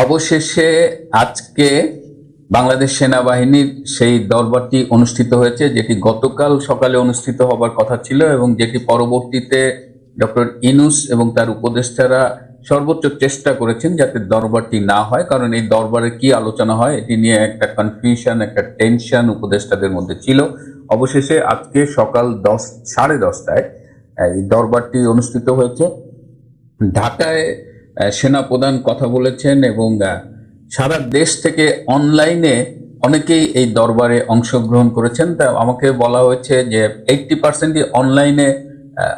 অবশেষে আজকে বাংলাদেশ সেনাবাহিনীর সেই দরবারটি অনুষ্ঠিত হয়েছে, যেটি গতকাল সকালে অনুষ্ঠিত হবার কথা ছিল এবং যেটি পরবর্তীতে ডক্টর ইউনূস এবং তার উপদেষ্টারা সর্বোচ্চ চেষ্টা করেছেন যাতে দরবারটি না হয়, কারণ এই দরবারে কি আলোচনা হয় এটি নিয়ে একটা কনফিউশন, একটা টেনশন উপদেষ্টাদের মধ্যে ছিল। অবশেষে আজকে সকাল 10:30টায় এই দরবারটি অনুষ্ঠিত হয়েছে। ঢাকায় সেনা প্রধান কথা বলেছেন এবং সারা দেশ থেকে অনলাইনে অনেকেই এই দরবারে অংশগ্রহণ করেছেন। তা আমাকে বলা হয়েছে যে 80%ই অনলাইনে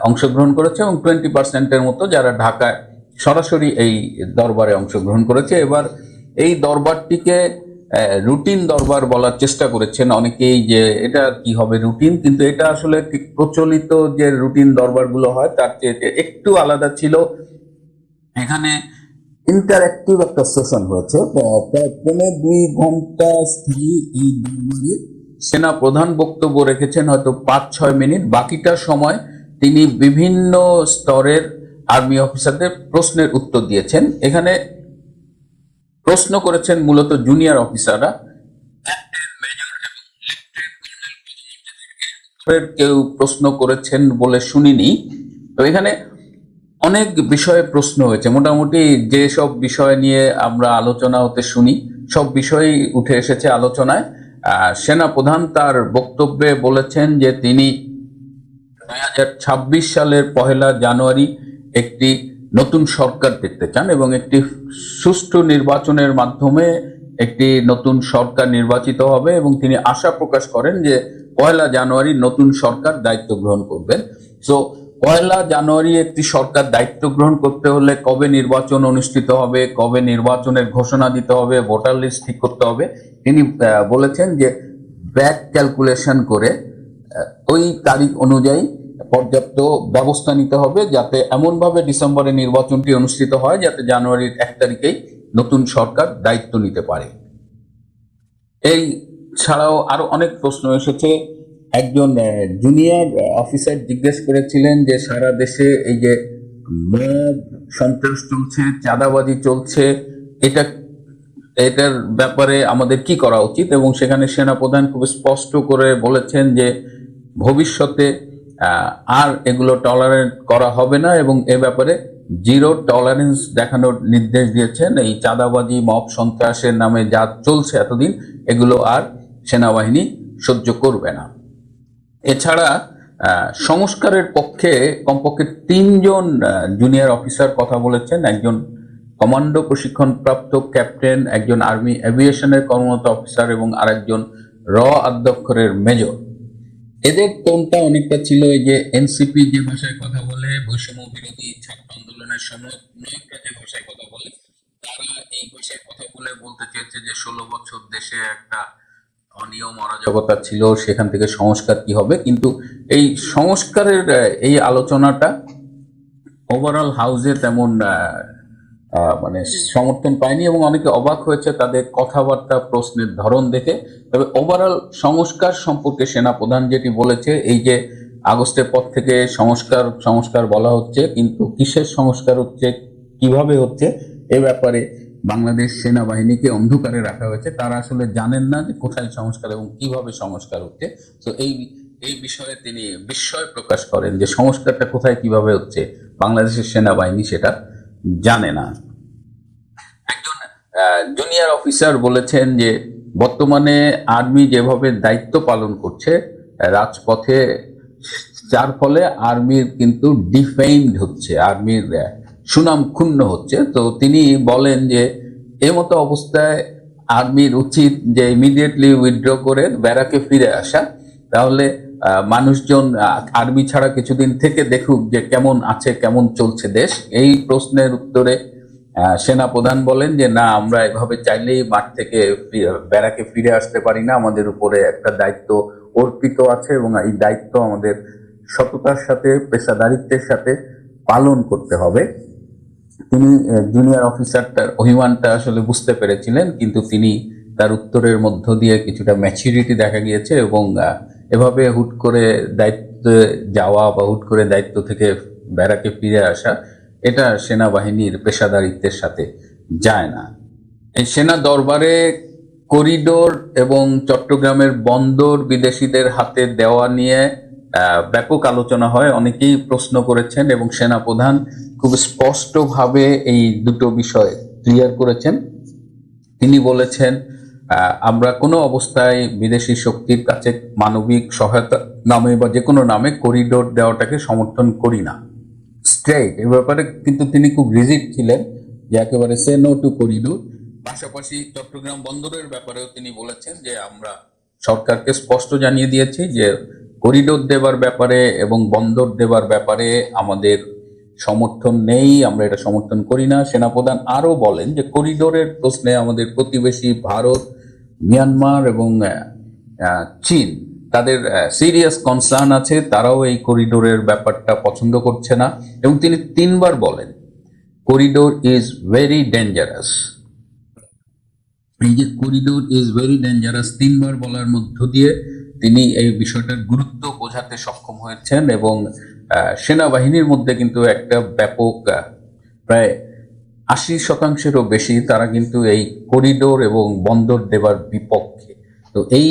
অংশগ্রহণ করেছে এবং 20%-এর মতো যারা ঢাকায় সরাসরি এই দরবারে অংশগ্রহণ করেছে। এবার এই দরবারটিকে রুটিন দরবার বলার চেষ্টা করেছেন অনেকেই, যে এটা কি হবে রুটিন, কিন্তু এটা আসলে ঠিক প্রচলিত যে রুটিন দরবারগুলো হয় তার চেয়ে একটু আলাদা ছিল। এখানে ইন্টারঅ্যাক্টিভ একটা সেশন হয়েছে, প্রায় 2.5 ঘন্টা স্থায়ী এই দরবারে সেনা প্রধান বক্তব্য রেখেছেন হয়তো 5-6 মিনিট। বাকিটা সময় তিনি বিভিন্ন স্তরের আর্মি অফিসারদের প্রশ্নের উত্তর দিয়েছেন। এখানে প্রশ্ন করেছেন মূলত জুনিয়র অফিসাররা, কেউ প্রশ্ন করেছেন বলে শুনিনি। তো এখানে অনেক বিষয়ে প্রশ্ন হয়েছে, মোটামুটি যে সব বিষয় নিয়ে আমরা আলোচনা হতে শুনি সব বিষয়ই উঠে এসেছে আলোচনায়। সেনা প্রধান তার বক্তব্যে বলেছেন যে তিনি 2026 সালের 1 জানুয়ারি একটি নতুন সরকার দেখতে চান এবং একটি সুষ্ঠু নির্বাচনের মাধ্যমে একটি নতুন সরকার নির্বাচিত হবে এবং তিনি আশা প্রকাশ করেন যে 1 জানুয়ারি নতুন সরকার দায়িত্ব গ্রহণ করবেন। সো 1 জানুয়ারি একটি সরকার দায়িত্ব গ্রহণ করতে হলে কবে নির্বাচন অনুষ্ঠিত হবে, কবে নির্বাচনের ঘোষণা দিতে হবে, ভোটার লিস্ট ঠিক করতে হবে, তিনি বলেছেন যে ব্যাক ক্যালকুলেশন করে ওই তারিখ অনুযায়ী পর্যাপ্ত ব্যবস্থা নিতে হবে যাতে এমনভাবে ডিসেম্বরে নির্বাচনটি অনুষ্ঠিত হয় যাতে জানুয়ারির 1 তারিখেই নতুন সরকার দায়িত্ব নিতে পারে। এই ছাড়াও আরো অনেক প্রশ্ন এসেছে। একজন জুনিয়র অফিসার জিজ্ঞেস করেছিলেন যে সারা দেশে এই যে মব সন্ত্রাস চলছে, চাঁদাবাজি চলছে, এটা এটার ব্যাপারে আমাদের কি করা উচিত, এবং সেখানে সেনাপ্রধান খুব স্পষ্ট করে বলেছেন যে ভবিষ্যতে আর এগুলো টলারেট করা হবে না এবং এ ব্যাপারে জিরো টলারেন্স দেখানোর নির্দেশ দিয়েছেন। এই চাঁদাবাজি, মব সন্ত্রাসের নামে যা চলছে এতদিন, এগুলো আর সেনাবাহিনী সহ্য করবে না। এছাড়া সংস্কারের পক্ষে কমপক্ষে 3 জন জুনিয়র অফিসার কথা বলেছেন, একজন কমান্ডো প্রশিক্ষণপ্রাপ্ত ক্যাপ্টেন, একজন আর্মি এভিয়েশনের কর্মরত অফিসার এবং আরেকজন অধ্যক্ষরের মেজর। এদের টোনটা অনেকটা ছিল এই যে এনসিপি যে ভাষায় কথা বলে, বৈষম্য বিরোধী ছাত্র আন্দোলনের সমন্বয়করা যে ভাষায় কথা বলে, তারা এই ভাষায় কথা বলে বলতে চেয়েছে যে 16 বছর দেশে একটা অনিয়ম অরাজকতা ছিল, সেখান থেকে সংস্কার কি হবে। কিন্তু এই সংস্কারের এই আলোচনাটা ওভারঅল হাউসে তেমন মানে সমর্থন পায়নি এবং অনেকে অবাক হয়েছে তাদের কথাবার্তা, প্রশ্নের ধরন দেখে। তবে ওভারঅল সংস্কার সম্পর্কে সেনাপ্রধান যেটি বলেছে, এই যে আগস্টের পর থেকে সংস্কার সংস্কার বলা হচ্ছে, কিন্তু কিসের সংস্কার হচ্ছে, কিভাবে হচ্ছে, এ ব্যাপারে বাংলাদেশ সেনাবাহিনীকে অন্ধকারে রাখা হয়েছে। তারা আসলে জানেন না যে কোথায় সংস্কার এবং কিভাবে সংস্কার হচ্ছে। তো এই বিষয়ে তিনি বিস্ময় প্রকাশ করেন যে সংস্কারটা কোথায় কিভাবে হচ্ছে বাংলাদেশের সেনাবাহিনী সেটা জানে না। একজন জুনিয়র অফিসার বলেছেন যে বর্তমানে আর্মি যেভাবে দায়িত্ব পালন করছে রাজপথে, যার ফলে আর্মির কিন্তু ডিফেইমড হচ্ছে, আর্মির সুনাম ক্ষুণ্ণ হচ্ছে। তো তিনি বলেন যে মতো অবস্থায় আর্মির উচিত যে ইমিডিয়েটলি উইথড্র করে ব্যারাকে ফিরে আসা, তাহলে মানুষজন আর্মি ছাড়া কিছুদিন থেকে দেখুক যে কেমন আছে, কেমন চলছে দেশ। এই প্রশ্নের উত্তরে সেনা প্রধান বলেন যে না, আমরা এভাবে চাইলেই মাঠ থেকে ব্যারাকে ফিরে আসতে পারি না, আমাদের উপরে একটা দায়িত্ব অর্পিত আছে এবং এই দায়িত্ব আমাদের সততার সাথে, পেশাদারিত্বের সাথে পালন করতে হবে। তিনি জুনিয়র অফিসারটার অভিমানটা আসলে বুঝতে পেরেছিলেন, কিন্তু তিনি তার উত্তরের মধ্য দিয়ে কিছুটা ম্যাচুরিটি দেখা গিয়েছে এবং এভাবে হুট করে দায়িত্বে যাওয়া বা হুট করে দায়িত্ব থেকে ব্যারাকে ফিরে আসা, এটা সেনাবাহিনীর পেশাদারিত্বের সাথে যায় না। এই সেনা দরবারে করিডোর এবং চট্টগ্রামের বন্দর বিদেশিদের হাতে দেওয়া নিয়ে ব্যাপক আলোচনা হয়, অনেকেই প্রশ্ন করেছেন এবং সেনাপ্রধান খুব স্পষ্টভাবে এই দুটো বিষয় ক্লিয়ার করেছেন। তিনি বলেছেন আমরা কোনো অবস্থায় বিদেশি শক্তির কাছে মানবিক সহায়তা নামে বা যে কোনো নামে করিডোর দেওয়াটাকে সমর্থন করি না, স্ট্রেট। এ ব্যাপারে কিন্তু তিনি খুব রিজিড ছিলেন যে একেবারে সে নো টু করিডোর। পাশাপাশি চট্টগ্রাম বন্দরের ব্যাপারেও তিনি বলেছেন যে আমরা সরকারকে স্পষ্ট জানিয়ে দিয়েছি যে করিডোর দেবার ব্যাপারে এবং বন্দর দেবার ব্যাপারে আমাদের সমর্থন নেই, আমরা এটা সমর্থন করি না। সেনাপ্রধান আরো বলেন যে করিডোরের প্রশ্নে আমাদের প্রতিবেশী ভারত, মিয়ানমার এবং চীন তাদের সিরিয়াস কনসার্ন আছে, তারাও এই করিডোরের ব্যাপারটা পছন্দ করছে না। এবং তিনি 3বার বলেন করিডোর ইজ ভেরি ডেঞ্জারাস। এই যে করিডোর ইজ ভেরি ডেঞ্জারাস 3বার বলার মধ্য দিয়ে তিনি এই বিষয়টার গুরুত্ব বোঝাতে সক্ষম হয়েছেন। এবং সেনাবাহিনীর মধ্যে কিন্তু একটা ব্যাপক প্রায় 80%-এরও বেশি তারা কিন্তু এই করিডোর এবং বন্দর দেবার বিপক্ষে। তো এই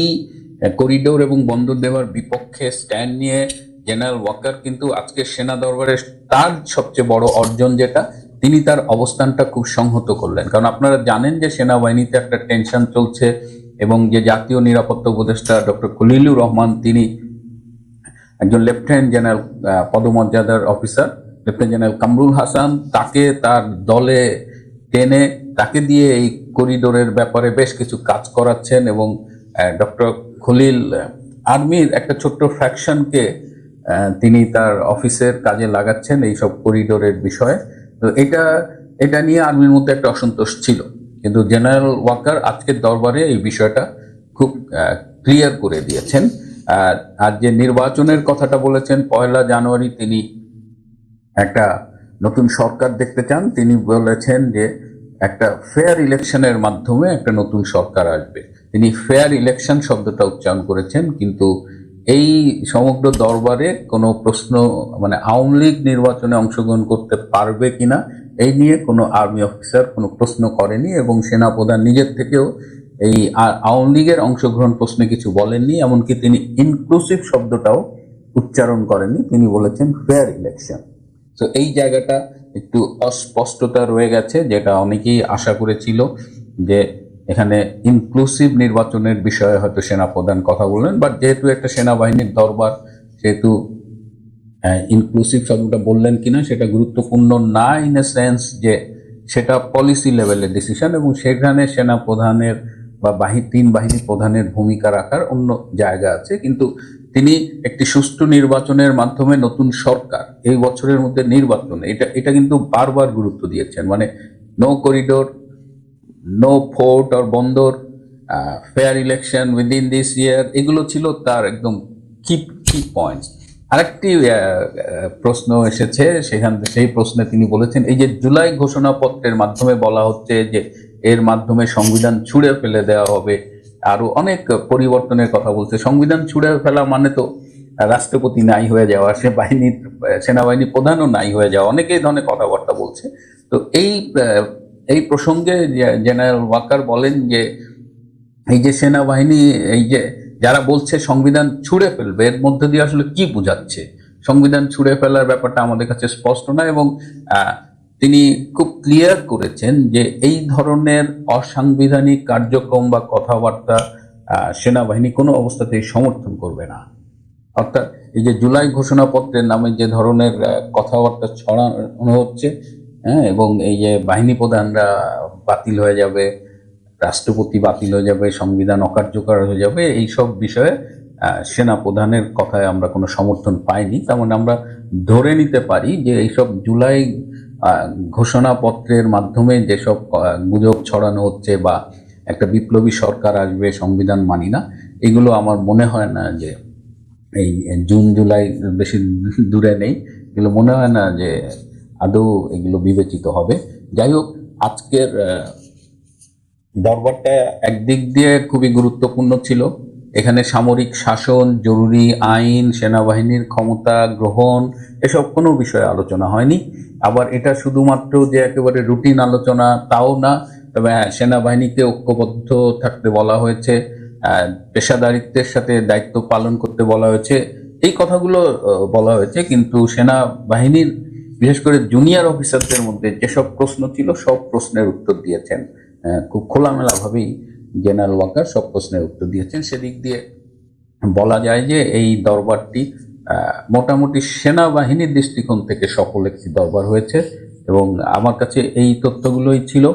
করিডোর এবং বন্দর দেওয়ার বিপক্ষে স্ট্যান্ড নিয়ে জেনারেল ওয়াকার কিন্তু আজকে সেনা দরবারে তার সবচেয়ে বড় অর্জন যেটা, তিনি তার অবস্থানটা খুব সংহত করলেন। কারণ আপনারা জানেন যে সেনাবাহিনীতে একটা টেনশন চলছে এবং যে জাতীয় নিরাপত্তা উপদেষ্টা ডক্টর খলিলুর রহমান, তিনি একজন লেফটেন্যান্ট জেনারেল পদমর্যাদার officer, lieutenant general Kamrul Hasan, তাকে তার দলে টেনে তাকে দিয়ে এই করিডোরের ব্যাপারে বেশ কিছু কাজ করাচ্ছেন। এবং ডক্টর খলিল আর্মির একটা ছোট্ট ফ্র্যাকশনকে তিনি তার অফিসের কাজে লাগাচ্ছেন এইসব করিডোরের বিষয়ে। তো এটা নিয়ে আর্মির মধ্যে একটা অসন্তোষ ছিল, কিন্তু জেনারেল ওয়াকার আজকের দরবারে এই বিষয়টা খুব ক্লিয়ার করে দিয়েছেন। আর যে নির্বাচনের কথাটা বলেছেন 1 জানুয়ারি তিনি একটা নতুন সরকার দেখতে চান, তিনি বলেছেন যে একটা ফেয়ার ইলেকশনের মাধ্যমে একটা নতুন সরকার আসবে। তিনি ফেয়ার ইলেকশন শব্দটা উচ্চারণ করেছেন, কিন্তু এই সমগ্র দরবারে কোনো প্রশ্ন মানে আওয়ামী লীগ নির্বাচনে অংশগ্রহণ করতে পারবে কিনা এই নিয়ে কোনো আর্মি অফিসার কোনো প্রশ্ন করেনি। এবং সেনাপ্রধান নিজের থেকেও এই আওয়ামী লীগের অংশগ্রহণ প্রশ্নে কিছু বলেননি, এমনকি তিনি ইনক্লুসিভ শব্দটাও উচ্চারণ করেননি, তিনি বলেছেন ফেয়ার ইলেকশন। তো এই জায়গাটা একটু অস্পষ্টতা রয়ে গেছে, যেটা অনেকেই আশা করেছিল যে এখানে ইনক্লুসিভ নির্বাচনের বিষয়ে হয়তো সেনাপ্রধান কথা বললেন, বাট যেহেতু একটা সেনাবাহিনীর দরবার, সেহেতু ইনক্লুসিভ শব্দটা বললেন কিনা সেটা গুরুত্বপূর্ণ না, ইন এ সেন্স যে সেটা পলিসি লেভেলের ডিসিশন এবং সেখানে সেনাপ্রধানের বা 3 বাহিনী প্রধানের ভূমিকা রাখার অন্য জায়গা আছে। কিন্তু তিনি একটি সুষ্ঠু নির্বাচনের মাধ্যমে নতুন সরকার, এই বছরের মধ্যে নির্বাচন, এটা কিন্তু বারবার গুরুত্ব দিয়েছেন। মানে no corridor, no fort or বন্দর, fair election within this year, এগুলো ছিল তার একদম কি পয়েন্টস। আরেকটি প্রশ্ন এসেছে সেই প্রশ্নে তিনি বলেছেন এই যে জুলাই ঘোষণাপত্রের মাধ্যমে বলা হচ্ছে যে এর মাধ্যমে সংবিধান ছুঁড়ে ফেলে দেওয়া হবে, আরো অনেক পরিবর্তনের কথা বলছে। সংবিধান ছুঁড়ে ফেলা মানে তো রাষ্ট্রপতি নাই হয়ে যাওয়া, সেনাবাহিনী প্রধানও নাই হয়ে যাওয়া, অনেকে এই ধরনের কথাবার্তা বলছে। তো এই প্রসঙ্গে জেনারেল ওয়াকার বলেন যে এই যে সেনাবাহিনী, এই যে যারা বলছে সংবিধান ছুঁড়ে ফেলবে, এর মধ্যে দিয়ে আসলে কি বোঝাচ্ছে? সংবিধান ছুঁড়ে ফেলার ব্যাপারটা আমাদের কাছে স্পষ্ট না। এবং তিনি খুব ক্লিয়ার করেছেন যে এই ধরনের অসাংবিধানিক কার্যক্রম বা কথাবার্তা সেনাবাহিনী কোনো অবস্থাতেই সমর্থন করবে না। অর্থাৎ এই যে জুলাই ঘোষণাপত্রের নামে যে ধরনের কথাবার্তা ছড়ানো হচ্ছে, হ্যাঁ, এবং এই যে বাহিনী প্রধানরা বাতিল হয়ে যাবে, রাষ্ট্রপতি বাতিল হয়ে যাবে, সংবিধান অকার্যকর হয়ে যাবে, এইসব বিষয়ে সেনা প্রধানের কথায় আমরা কোনো সমর্থন পাইনি। তেমন আমরা ধরে নিতে পারি যে এইসব জুলাই ঘোষণাপত্রের মাধ্যমে যেসব গুজব ছড়ানো হচ্ছে বা একটা বিপ্লবী সরকার আসবে, সংবিধান মানি না, এগুলো আমার মনে হয় না যে এই জুন জুলাই বেশি দূরে নেই, এগুলো মনে হয় না যে আদৌ এগুলো বিবেচিত হবে। যাই হোক, আজকের দরবারটা একদিক দিয়ে খুবই গুরুত্বপূর্ণ ছিল। এখানে সামরিক শাসন, জরুরি আইন, সেনাবাহিনীর ক্ষমতা গ্রহণ, এসব কোনো বিষয়ে আলোচনা হয়নি। আবার এটা শুধুমাত্র যে একেবারে রুটিন আলোচনা তাও না, তবে হ্যাঁ, সেনাবাহিনীকে ঐক্যবদ্ধ থাকতে বলা হয়েছে, পেশাদারিত্বের সাথে দায়িত্ব পালন করতে বলা হয়েছে, এই কথাগুলো বলা হয়েছে। কিন্তু সেনাবাহিনীর বিশেষ করে জুনিয়র অফিসারদের মধ্যে যেসব প্রশ্ন ছিল সব প্রশ্নের উত্তর দিয়েছেন খুব খোলামেলা ভাবেই। জেনারেল ওয়াকার সব প্রশ্নের উত্তর দিয়েছেন। সেদিক দিয়ে বলা যায় যে এই দরবারটি মোটামুটি সেনাবাহিনীর দৃষ্টিকোণ থেকে সফল একটি দরবার হয়েছে, এবং আমার কাছে এই তথ্যগুলোই ছিল।